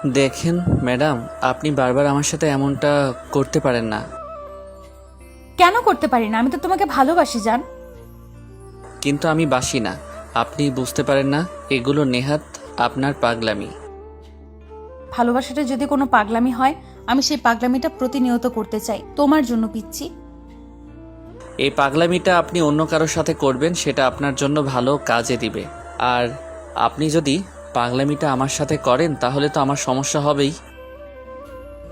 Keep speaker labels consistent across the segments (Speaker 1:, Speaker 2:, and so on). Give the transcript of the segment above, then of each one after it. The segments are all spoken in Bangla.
Speaker 1: দেখেন ম্যাডাম, আপনি বারবার আমার সাথে এমনটা করতে পারেন না।
Speaker 2: কেন করতে পারি না? আমি তো তোমাকে ভালোবাসি জান।
Speaker 1: কিন্তু আমি বাসি না। আপনি বুঝতে পারেন না, এগুলো নেহাত আপনার পাগলামি।
Speaker 2: ভালোবাসাটা যদি কোনো পাগলামি হয়, আমি সেই পাগলামিটা প্রতিনিয়ত করতে চাই তোমার জন্য পিচ্ছি।
Speaker 1: এই পাগলামিটা আপনি অন্য কারোর সাথে করবেন, সেটা আপনার জন্য ভালো কাজে দিবে। আর আপনি যদি পাগলামিটা আমার সাথে করেন তাহলে তো আমার সমস্যা হবেই।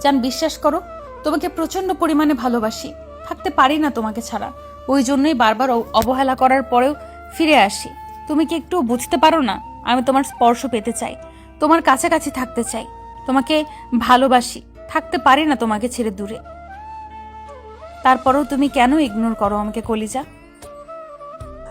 Speaker 2: জান, বিশ্বাস করো, তোমাকে প্রচন্ড পরিমাণে ভালোবাসি, থাকতে পারি না তোমাকে ছাড়া। ওই জন্যই বারবার অবহেলা করার পরেও ফিরে আসি। তুমি কি একটু বুঝতে পারো না? আমি তোমার স্পর্শ পেতে চাই, তোমার কাছাকাছি থাকতে চাই, তোমাকে ভালোবাসি, থাকতে পারি না তোমাকে ছেড়ে দূরে। তারপরেও তুমি কেন ইগনোর করো আমাকে কলিজা?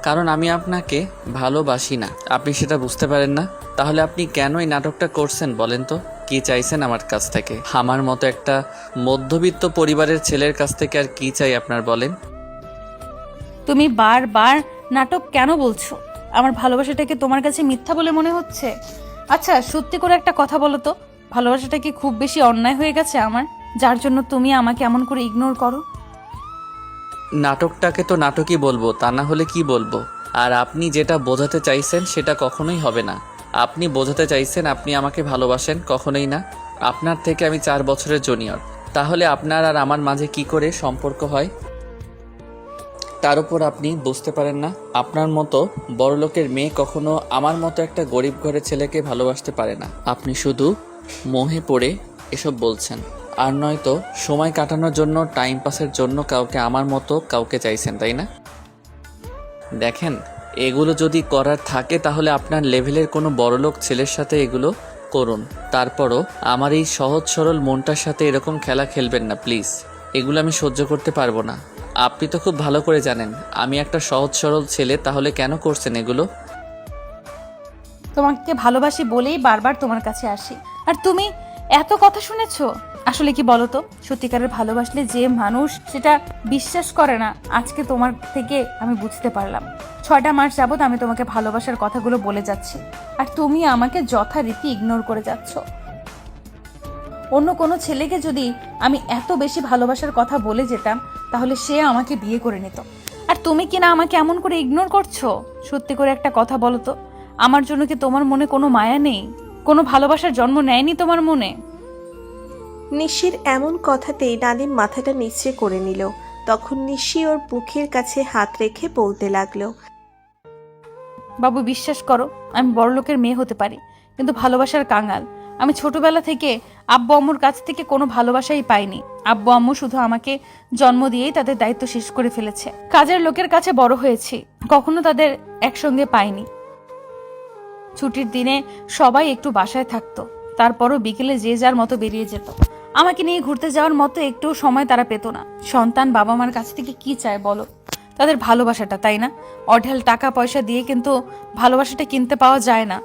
Speaker 1: কারণ আমি আপনাকে ভালোবাসি না, আপনি সেটা বুঝতে পারেন না। তাহলে আপনি কেন এই নাটকটা করছেন বলেন তো? কি চাইছেন আমার কাছ থেকে? আমার মতো একটা মধ্যবিত্ত পরিবারের ছেলের কাছ থেকে আর কি চাই আপনার বলেন?
Speaker 2: তুমি বারবার নাটক কেন বলছো? আমার ভালোবাসাটাকে তোমার কাছে মিথ্যা বলে মনে হচ্ছে? আচ্ছা, সত্যি করে একটা কথা বলো তো, ভালোবাসাটা কি খুব বেশি অন্যায় হয়ে গেছে আমার, যার জন্য তুমি আমাকে এমন করে ইগনোর করো?
Speaker 1: নাটকটাকে তো নাটকই বলবো, তা না হলে কি বলবো? আর আপনি যেটা বোঝাতে চাইছেন সেটা কখনোই হবে না। আপনি বোঝাতে চাইছেন আপনি আমাকে ভালোবাসেন, কখনোই না। আপনার থেকে আমি 4 বছরের জুনিয়র, তাহলে আপনার আর আমার মাঝে কি করে সম্পর্ক হয়? তার উপর আপনি বুঝতে পারেন না, আপনার মতো বড়লোকের মেয়ে কখনো আমার মতো একটা গরিব ঘরের ছেলেকে ভালোবাসতে পারে না। আপনি শুধু মোহে পড়ে এসব বলছেন, আর নয়তো সময় কাটানোর জন্য, টাইম পাসের জন্য কাউকে আমার মতো কাউকে চাইছেন, তাই না? দেখেন, এগুলো যদি করার থাকে তাহলে আপনার লেভেলের কোনো বড়লোক ছেলের সাথে এগুলো করুন। তারপরও আমার এই সহজ সরল মনটার সাথে এরকম খেলা খেলবেন না প্লিজ। এগুলো আমি সহ্য করতে পারবো না। আপনি তো খুব ভালো করে জানেন আমি একটা সহজ সরল ছেলে, তাহলে কেন করছেন এগুলো?
Speaker 2: তোমাকে ভালোবাসি বলেই বারবার তোমার কাছে আসি, আর তুমি এত কথা শুনেছো। আসলে কি বলো তো, সত্যিকারের ভালোবাসলে যে মানুষ সেটা বিশ্বাস করে না, আজকে তোমার থেকে আমি বুঝতে পারলাম। 6টা মাস যাবত আমি তোমাকে ভালোবাসার কথাগুলো বলে যাচ্ছি, আর তুমি আমাকে যথারীতি ইগনোর করে যাচ্ছ। অন্য কোনো ছেলেকে যদি আমি এত বেশি ভালোবাসার কথা বলে যেতাম, তাহলে সে আমাকে বিয়ে করে নিত। আর তুমি কিনা আমাকে এমন করে ইগনোর করছো। সত্যি করে একটা কথা বলো তো, আমার জন্য কি তোমার মনে কোনো মায়া নেই? কোনো ভালোবাসার জন্ম নেয়নি তোমার মনে?
Speaker 3: নিশির এমন কথাতেই নাদিম মাথাটা নিচে করে নিল। তখন নিশি ওর বুকের কাছে হাত রেখে বলতে লাগলো,
Speaker 2: বাবু, বিশ্বাস করো, আমি বড়লোকের মেয়ে হতে পারি, কিন্তু ভালোবাসার কাঙাল। আমি ছোটবেলা থেকে আব্বু আম্মুর কাছ থেকে কোনো ভালোবাসাই পাইনি। আব্বু আম্মু শুধু আমাকে জন্ম দিয়েই তাদের দায়িত্ব শেষ করে ফেলেছে। কাজের লোকের কাছে বড় হয়েছি, কখনো তাদের একসঙ্গে পাইনি। ছুটির দিনে সবাই একটু বাসায় থাকতো, তারপরও বিকেলে যে যার মতো বেরিয়ে যেত। আমাকে নিয়ে ঘুরতে যাওয়ার মতো একটু সময় তারা পেত না। সন্তান বাবা মার কাছ থেকে কি চায় বলো? তাদের ভালোবাসাটা, তাই না? অঢেল টাকা পয়সা দিয়ে কিন্তু ভালোবাসাটা কিনতে পাওয়া যায় না।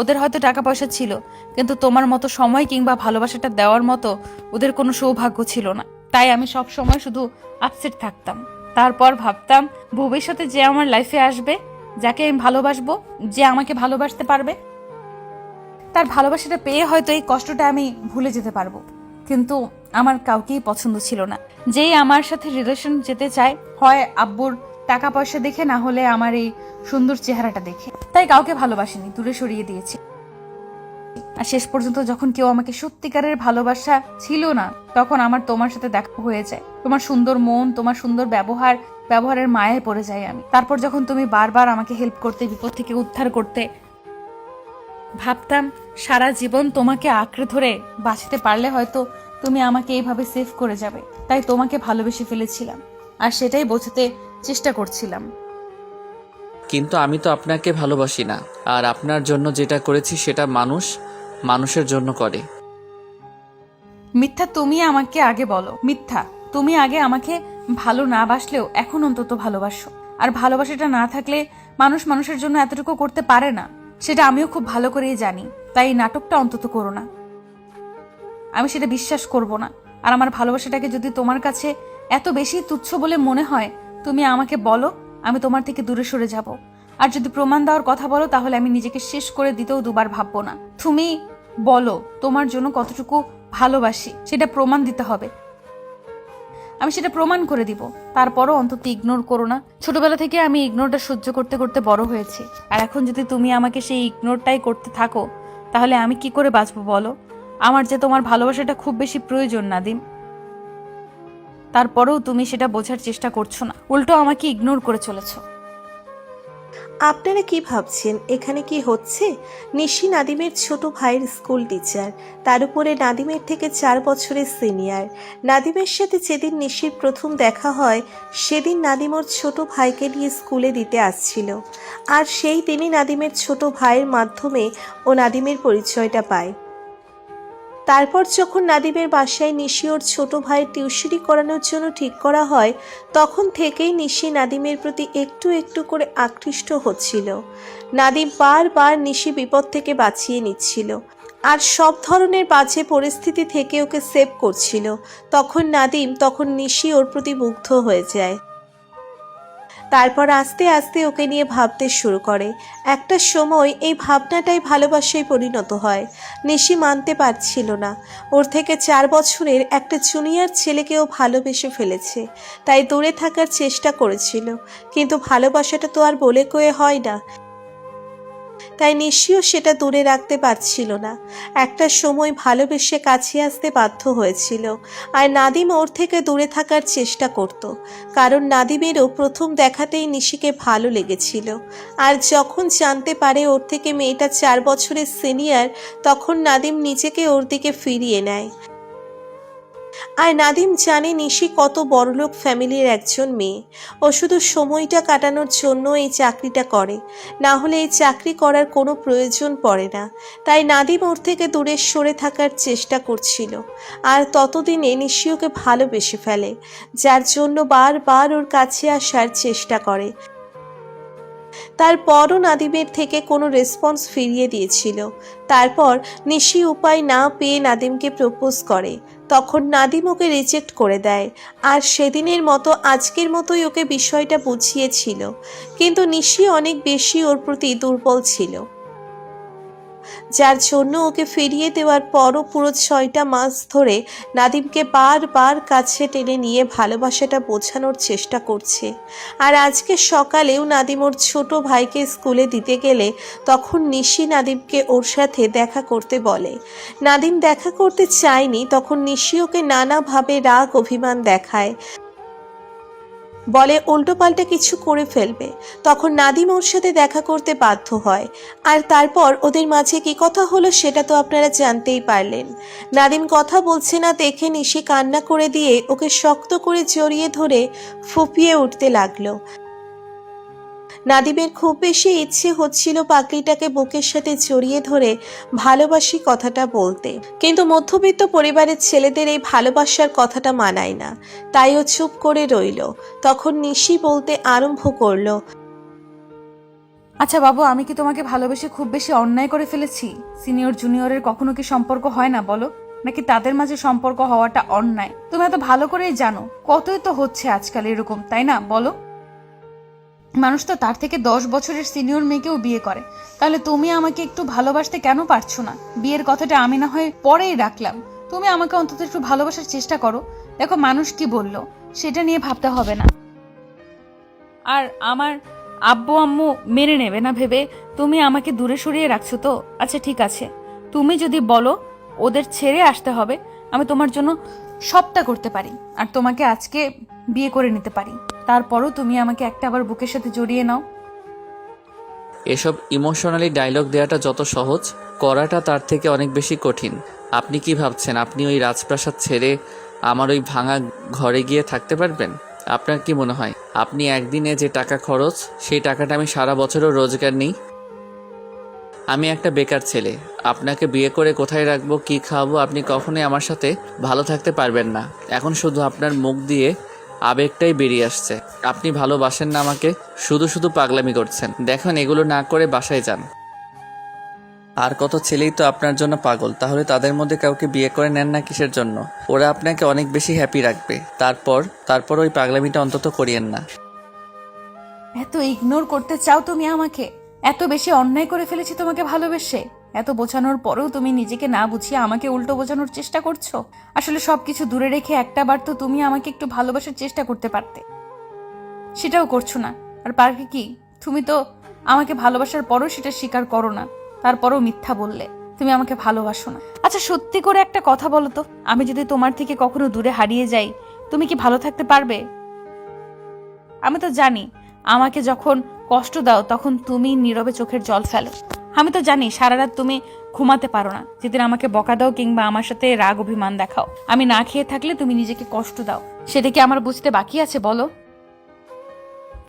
Speaker 2: ওদের হয়তো টাকা পয়সা ছিল, কিন্তু তোমার মতো সময় কিংবা ভালোবাসাটা দেওয়ার মতো ওদের কোনো সৌভাগ্য ছিল না। তাই আমি সব সময় শুধু আপসেট থাকতাম। তারপর ভাবতাম, ভবিষ্যতে যে আমার লাইফে আসবে, যাকে আমি ভালোবাসবো, যে আমাকে ভালোবাসতে পারবে, তার ভালোবাসাটা পেয়ে হয়তো এই কষ্টটা আমি ভুলে যেতে পারবো। কিন্তু আমার কাউকেই পছন্দ ছিল না। যেই আমার সাথে রিলেশন যেতে চায়, হয় আব্বুর টাকা পয়সা দেখে, না হলে আমার এই সুন্দর চেহারাটা দেখে। তাই কাউকে ভালোবাসিনি, দূরে সরিয়ে দিয়েছি। আর শেষ পর্যন্ত যখন কেউ আমাকে সত্যিকারের ভালোবাসা ছিল না, তখন আমার তোমার সাথে দেখা হয়ে যায়। তোমার সুন্দর মন, তোমার সুন্দর ব্যবহারের মায়ায় পড়ে যাই আমি। তারপর যখন তুমি বারবার আমাকে হেল্প করতে, বিপদ থেকে উদ্ধার করতে, ভাবতাম সারা জীবন তোমাকে আঁকড়ে ধরে বাঁচতে পারলে হয়তো তুমি আমাকে এইভাবে সেভ করে যাবে। তাই তোমাকে ভালোবেসে ফেলেছিলাম, আর সেটাই বোঝাতে চেষ্টা করছিলাম।
Speaker 1: কিন্তু আমি তো আপনাকে ভালোবাসি না। আর আপনার জন্য যেটা করেছি সেটা মানুষের জন্য করে।
Speaker 2: মিথ্যা তুমি আমাকে আগে বলো। মিথ্যা তুমি আগে আমাকে ভালো না বাসলেও এখন অন্তত ভালোবাসো। আর ভালোবাসাটা না থাকলে মানুষ মানুষের জন্য এতটুকু করতে পারে না, সেটা আমিও খুব ভালো করেই জানি। তাই এই নাটকটা অন্তত করো না। আমি সেটা বিশ্বাস করব না। আর আমার ভালোবাসাটাকে যদি তোমার কাছে এত বেশি তুচ্ছ বলে মনে হয়, তুমি আমাকে বলো, আমি তোমার থেকে দূরে সরে যাব। আর যদি প্রমাণ দেওয়ার কথা বলো, তাহলে আমি নিজেকে শেষ করে দিতেও দুবার ভাববো না। তুমি বলো তোমার জন্য কতটুকু ভালোবাসি, সেটা প্রমাণ দিতে হবে। আমি সেটা প্রমাণ করে দিব। তারপরও অন্তত ইগনোর করো না। ছোটবেলা থেকে আমি ইগনোরটা সহ্য করতে করতে বড় হয়েছি, আর এখন যদি তুমি আমাকে সেই ইগনোরটাই করতে থাকো তাহলে আমি কি করে বাঁচবো বলো? আমার যে তোমার ভালোবাসাটা খুব বেশি প্রয়োজন নাদিম, তারপরেও তুমি সেটা বোঝার চেষ্টা করছো না, উল্টো আমাকে ইগনোর করে চলেছো।
Speaker 3: আপনারা কি ভাবছেন এখানে কি হচ্ছে? নিশি নাদিমের ছোট ভাইয়ের স্কুল টিচার, তার উপরে নাদিমের থেকে 4 বছরের সিনিয়র। নাদিমের সাথে যেদিন নিশির প্রথম দেখা হয় সেদিন নাদিম ওর ছোট ভাইকে নিয়ে স্কুলে দিতে আসছিল, আর সেই দিনই নাদিমের ছোট ভাইয়ের মাধ্যমে ও নাদিমের পরিচয়টা পায়। তারপর যখন নাদিমের বাসায় নিশি ওর ছোট ভাইয়ের টিউশনি করানোর জন্য ঠিক করা হয়, তখন থেকেই নিশি নাদিমের প্রতি একটু একটু করে আকৃষ্ট হচ্ছিল। নাদিম বারবার নিশি বিপদ থেকে বাঁচিয়ে নিচ্ছিল, আর সব ধরনের বাজে পরিস্থিতি থেকে ওকে সেভ করছিল। তখন নিশি ওর প্রতি মুগ্ধ হয়ে যায়। তারপর আস্তে আস্তে ওকে নিয়ে ভাবতে শুরু করে। একটা সময় এই ভাবনাটাই ভালোবাসায় পরিণত হয়। নিশি মানতে পারছিল না ওর থেকে 4 বছরের একটা জুনিয়র ছেলেকেও ভালোবেসে ফেলেছে, তাই দূরে থাকার চেষ্টা করেছিল। কিন্তু ভালোবাসাটা তো আর বলে কয়ে হয় না, তাই নিশিও সেটা দূরে রাখতে পারছিল না। একটা সময় ভালোবেসে কাছে আসতে বাধ্য হয়েছিল, আর নাদিম ওর থেকে দূরে থাকার চেষ্টা করত, কারণ নাদিমেরও প্রথম দেখাতেই নিশিকে ভালো লেগেছিল। আর যখন জানতে পারে ওর থেকে মেয়েটা 4 বছরের সিনিয়র, তখন নাদিম নিজেকে ওর দিকে ফিরিয়ে নেয়। আর নাদিম জানে নিশি কত বড়লোক ফ্যামিলির একজন মেয়ে। ও শুধু সময়টা কাটানোর জন্য এই চাকরিটা করে, না হলে এই চাকরি করার কোনো প্রয়োজন পড়ে না। তাই নাদিম ওর থেকে দূরে সরে থাকার চেষ্টা করছিল, আর ততদিনে নিশি ওকে ভালোবেসে ফেলে, যার জন্য বারবার ওর কাছে আসার চেষ্টা করে। তারপরও নাদিমের থেকে কোনো রেসপন্স ফিরিয়ে দিয়েছিল। তারপর নিশি উপায় না পেয়ে নাদিমকে প্রপোজ করে। তখন নাদিম ওকে রিজেক্ট করে দেয়, আর সেদিনের মতো আজকের মতোই ওকে বিষয়টা বুঝিয়েছিল। কিন্তু নিশি অনেক বেশি ওর প্রতি দুর্বল ছিল, যার জন্য ওকে ফিরিয়ে দেওয়ার পরও পুরো 6টা মাস ধরে নাদিমকে বারবার কাছে টেনে নিয়ে ভালোবাসাটা বোঝানোর চেষ্টা করছে। আর আজকে সকালেও নাদিম ওর ছোট ভাইকে স্কুলে দিতে গেলে তখন নিশি নাদিমকে ওর সাথে দেখা করতে বলে। নাদিম দেখা করতে চায়নি, তখন নিশি ওকে নানাভাবে রাগ অভিমান দেখায়, বলে উল্টোপাল্টা কিছু করে ফেলবে। তখন নাদিম ওর সাথে দেখা করতে বাধ্য হয়, আর তারপর ওদের মাঝে কি কথা হলো সেটা তো আপনারা জানতেই পারলেন। নাদিম কথা বলছে না দেখে নিশি কান্না করে দিয়ে ওকে শক্ত করে জড়িয়ে ধরে ফুঁপিয়ে উঠতে লাগলো। নাদিমের খুব বেশি ইচ্ছে হচ্ছিল পাগলিটাকে বুকের সাথে জড়িয়ে ধরে ভালোবাসি কথাটা বলতে, কিন্তু মধ্যবিত্ত পরিবারের ছেলেদের এই ভালোবাসার কথাটা মানায় না, তাই ও চুপ করে রইল। তখন নিশি বলতে আরম্ভ করলো,
Speaker 2: আচ্ছা বাবু, আমি কি তোমাকে ভালোবেসে খুব বেশি অন্যায় করে ফেলেছি? সিনিয়র জুনিয়রের কখনো কি সম্পর্ক হয় না বলো? নাকি তাদের মাঝে সম্পর্ক হওয়াটা অন্যায়? তুমি এত ভালো করেই জানো, কতই তো হচ্ছে আজকাল এরকম, তাই না বলো? মানুষ তো তার থেকে 10 বছরের সিনিয়র মেয়েকেও বিয়ে করে। তাহলে তুমি আমাকে একটু ভালোবাসতে কেন পারছো না? বিয়ের কথাটা আমি না হয় পরেই রাখলাম, তুমি আমাকে অন্তত একটু ভালোবাসার চেষ্টা করো। দেখো মানুষ কি বললো সেটা নিয়ে ভাবতে হবে না, আর আমার আব্বু আম্মু মেনে নেবে না ভেবে তুমি আমাকে দূরে সরিয়ে রাখছো তো। আচ্ছা ঠিক আছে, তুমি যদি বলো ওদের ছেড়ে আসতে হবে, আমি তোমার জন্য সবটা করতে পারি, আর তোমাকে আজকে বিয়ে করে নিতে পারি। তারপরও তুমি আমাকে একটা আবার বুকের সাথে জড়িয়ে নাও।
Speaker 1: এসব ইমোশনালি ডায়লগ দেওয়াটা যত সহজ, করাটা তার থেকে অনেক বেশি কঠিন। আপনি কি ভাবছেন আপনি ওই রাজপ্রাসাদ ছেড়ে আমার ওই ভাঙা ঘরে গিয়ে থাকতে পারবেন? আপনার কি মনে হয় আপনি একদিনে যে টাকা খরচ, সেই টাকাটা আমি সারা বছরও রোজগার নেই? আমি একটা বেকার ছেলে, আপনাকে বিয়ে করে কোথায় রাখবো, কি খাওয়াবো? আপনি কখনোই আমার সাথে ভালো থাকতে পারবেন না। এখন শুধু আপনার মুখ দিয়ে আবেগটাই বেরিয়ে আসছে। আপনি ভালোবাসেন না আমাকে, শুধু শুধু পাগলামি করছেন। দেখুন এগুলো না করে বাসায় যান। আর কত ছেলেই তো আপনার জন্য পাগল, তাহলে তাদের মধ্যে কাউকে বিয়ে করে নেন না কিসের জন্য? ওরা আপনাকে অনেক বেশি হ্যাপি রাখবে। তারপর ওই পাগলামিটা অন্তত করিয়েন না।
Speaker 2: এত ইগনোর করতে চাও তুমি আমাকে? এত বেশি অন্যায় করে ফেলেছি তোমাকে ভালোবেসে? এত বোঝানোর পরেও তুমি নিজেকে না বুঝিয়ে আমাকে উল্টো বোঝানোর চেষ্টা করছো। আসলে সবকিছু দূরে রেখে একটাবার তো তুমি আমাকে একটু ভালোবাসার চেষ্টা করতে পারতে, সেটাও করছো না। আর পার্কে কি তুমি তো আমাকে ভালোবাসার পরও সেটা স্বীকার করো না, তারপরও মিথ্যা বললে তুমি আমাকে ভালোবাসো না। আচ্ছা সত্যি করে একটা কথা বলো তো, আমি যদি তোমার থেকে কখনো দূরে হারিয়ে যাই তুমি কি ভালো থাকতে পারবে? আমি তো জানি আমাকে যখন কষ্ট দাও তখন তুমি নীরবে চোখের জল ফেলো। আমি তো জানি সারা রাত তুমি ঘুমাতে পারো না, যেদিন আমাকে বকা দাও কিংবা আমার সাথে রাগ অভিমান দেখাও। আমি না খেয়ে থাকলে তুমি নিজেকে কষ্ট দাও, সেটা কি আমার বুঝতে বাকি আছে বলো?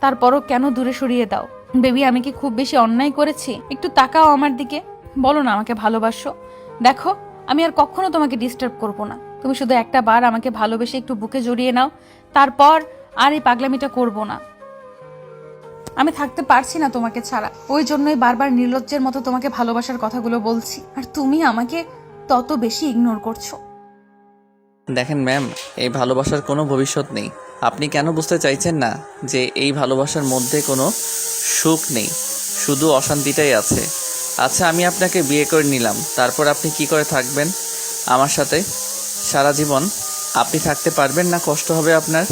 Speaker 2: তারপরও কেন দূরে সরিয়ে দাও? বেবি আমি কি খুব বেশি অন্যায় করেছি? একটু তাকাও আমার দিকে, বলো না আমাকে ভালোবাসো। দেখো আমি আর কখনো তোমাকে ডিস্টার্ব করব না, তুমি শুধু একটা বার আমাকে ভালোবেসে একটু বুকে জড়িয়ে নাও, তারপর আর এই পাগলামিটা করব না। আমি থাকতে পারছি না তোমাকে ছাড়া, ওই জন্যই বারবার নির্লজ্জের মতো তোমাকে ভালোবাসার কথাগুলো বলছি, আর তুমি আমাকে তত বেশি ইগনোর করছো।
Speaker 1: দেখেন ম্যাম, এই ভালোবাসার কোনো ভবিষ্যৎ নেই। আপনি কেন বুঝতে চাইছেন না যে এই ভালোবাসার মধ্যে কোনো সুখ নেই, শুধু অশান্তিটাই আছে? আচ্ছা আমি আপনাকে বিয়ে করে নিলাম, তারপর আপনি কি করে থাকবেন আমার সাথে সারা জীবন? আপনি থাকতে পারবেন না? কষ্ট হবে আপনার।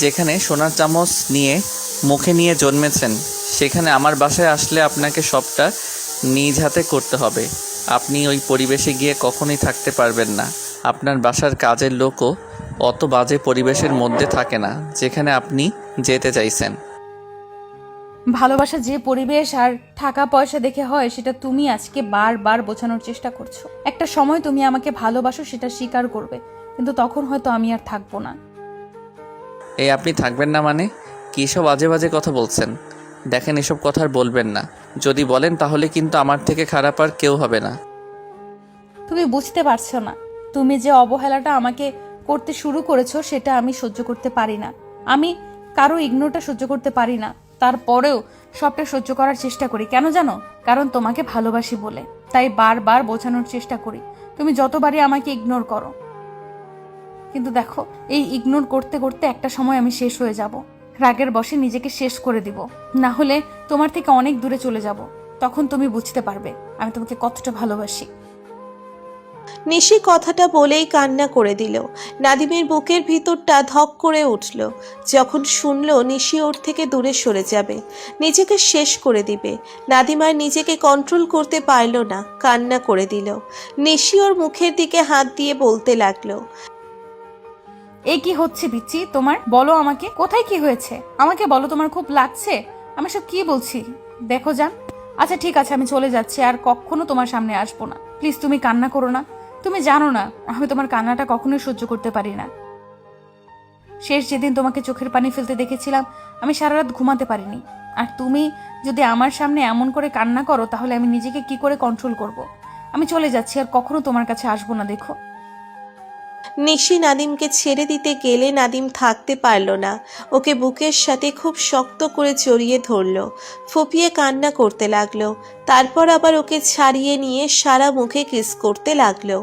Speaker 1: যেখানে সোনার চামচ নিয়ে মুখে নিয়ে জন্মেছেন, সেখানে আমার বাসায় আসলে আপনাকে সবটা নিজ হাতে করতে হবে। আপনি ওই পরিবেশে গিয়ে কখনোই থাকতে পারবেন না। আপনার বাসার কাজের লোকও অত বাজে পরিবেশের মধ্যে থাকে না যেখানে আপনি যেতে চাইছেন।
Speaker 2: ভালোবাসা যে পরিবেশ আর টাকা পয়সা দেখে হয় সেটা তুমি আজকে বারবার বোঝানোর চেষ্টা করছো। একটা সময় তুমি আমাকে ভালোবাসো সেটা স্বীকার করবে, কিন্তু তখন হয়তো আমি আর থাকবো না।
Speaker 1: এই আপনি থাকবেন না মানে? কী সব আজে বাজে কথা বলছেন? দেখেন এসব কথা আর বলবেন না, যদি বলেন তাহলে কিন্তু আমার থেকে খারাপ আর কেউ হবে না।
Speaker 2: তুমি বুঝতে পারছো না, তুমি যে অবহেলাটা আমাকে করতে শুরু করেছো সেটা আমি সহ্য করতে পারি না। আমি কারো ইগনোরটা সহ্য করতে পারি না, তারপরেও সবটা সহ্য করার চেষ্টা করি। কেন জানো? কারণ তোমাকে ভালোবাসি বলে, তাই বারবার বোঝানোর চেষ্টা করি। তুমি যতবারই আমাকে ইগনোর করো, কিন্তু দেখো এই ইগনোর করতে করতে একটা সময় আমি শেষ হয়ে যাব, রাগের বশে নিজেকে শেষ করে দিব, না হলে তোমার থেকে অনেক দূরে চলে যাব। তখন তুমি বুঝতে পারবে আমি তোমাকে কতটা ভালোবাসি।
Speaker 3: নিশি কথাটা বলেই কান্না করে দিল। নাদিমের বুকের ভিতরটা ধক করে উঠল যখন শুনল নিশি ওর থেকে দূরে সরে যাবে, নিজেকে শেষ করে দিবে। নাদিম আর নিজেকে কন্ট্রোল করতে পারল না, কান্না করে দিল। নিশি ওর মুখের দিকে হাত দিয়ে বলতে লাগলো,
Speaker 2: এই কি হচ্ছে বিচ্ছি তোমার? বলো আমাকে, কোথায় কি হয়েছে আমাকে বলো। তোমার খুব লাগছে? আমি সব কি বলছি দেখো জান। আচ্ছা ঠিক আছে আমি চলে যাচ্ছি, আর কখনো তোমার সামনে আসবো না। প্লিজ তুমি কান্না করো না, তুমি জানো না আমি তোমার কান্নাটা কখনোই সহ্য করতে পারি না। শেষ যেদিন তোমাকে চোখের পানি ফেলতে দেখেছিলাম আমি সারা রাত ঘুমাতে পারিনি, আর তুমি যদি আমার সামনে এমন করে কান্না করো তাহলে আমি নিজেকে কি করে কন্ট্রোল করব? আমি চলে যাচ্ছি, আর কখনো তোমার কাছে আসবো না দেখো।
Speaker 3: নিশি নাদিমকে ছেড়ে দিতে গেলে নাদিম থাকতে পারল না, ওকে বুকের সাথে খুব শক্ত করে জড়িয়ে ধরল, ফুপিয়ে কান্না করতে লাগলো। তারপর আবার ওকে ছাড়িয়ে নিয়ে সারা মুখে কিস করতে লাগলো।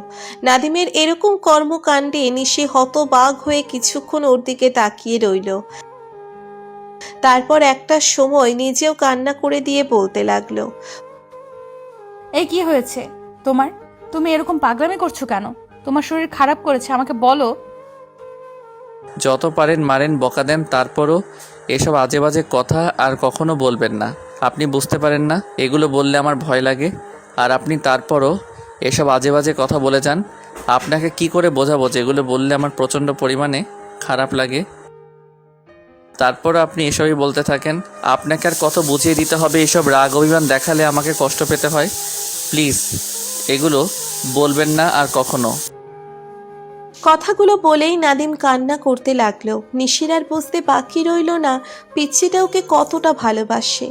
Speaker 3: নাদিমের এরকম কর্মকাণ্ডে নিশি হতবাক হয়ে কিছুক্ষণ ওর দিকে তাকিয়ে রইল। তারপর একটা সময় নিজেও কান্না করে দিয়ে বলতে লাগলো,
Speaker 2: এই কি হয়েছে তোমার? তুমি এরকম পাগলামি করছো কেন? তোমার শরীর খারাপ করেছে আমাকে বলো।
Speaker 1: যত পারেন মারেন, বকা দেন, তারপরও এসব আজে বাজে কথা আর কখনো বলবেন না। আপনি বুঝতে পারেন না এগুলো বললে আমার ভয় লাগে, আর আপনি তারপরও এসব আজে বাজে কথা বলে যান। আপনাকে কি করে বোঝাবো যেগুলো বললে আমার প্রচণ্ড পরিমাণে খারাপ লাগে? তারপরও আপনি এসবই বলতে থাকেন। আপনাকে আর কত বুঝিয়ে দিতে হবে? এসব রাগ অভিমান দেখালে আমাকে কষ্ট পেতে হয়। প্লিজ এগুলো বলবেন না আর কখনো।
Speaker 3: কথাগুলো বলেই নাদিম কান্না করতে লাগলো। নিশির আর বুঝতে বাকি রইল না পিচ্চিটা ওকে কতটা ভালোবাসে।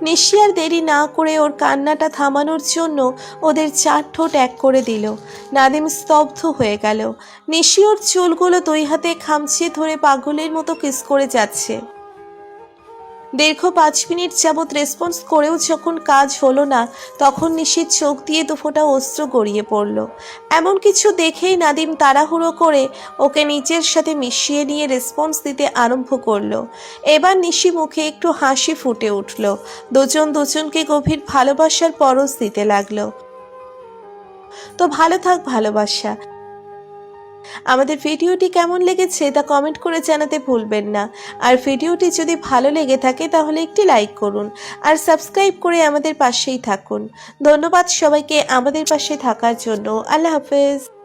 Speaker 3: নিশি আর দেরি না করে ওর কান্নাটা থামানোর জন্য ওদের চার ঠোঁট এক করে দিল। নাদিম স্তব্ধ হয়ে গেল। নিশি ওর চুলগুলো দুই হাতে খামচিয়ে ধরে পাগলের মতো কিস করে যাচ্ছে। দীর্ঘ 5 মিনিট যাবৎ রেসপন্স করেও যখন কাজ হলো না, তখন নিশির চোখ দিয়ে দুফোঁটা অস্ত্র গড়িয়ে পড়ল। এমন কিছু দেখেই নাদিম তাড়াহুড়ো করে ওকে নিজের সাথে মিশিয়ে নিয়ে রেসপন্স দিতে আরম্ভ করলো। এবার নিশি মুখে একটু হাসি ফুটে উঠল। দুজন দুজনকে গভীর ভালোবাসার পরশ দিতে লাগলো। তো ভালো থাক ভালোবাসা। আমাদের ভিডিওটি কেমন লেগেছে তা কমেন্ট করে জানাতে ভুলবেন না। আর ভিডিওটি যদি ভালো লেগে থাকে তাহলে একটি লাইক করুন আর সাবস্ক্রাইব করে আমাদের পাশেই থাকুন। ধন্যবাদ সবাইকে আমাদের পাশে থাকার জন্য। আল্লাহ হাফেজ।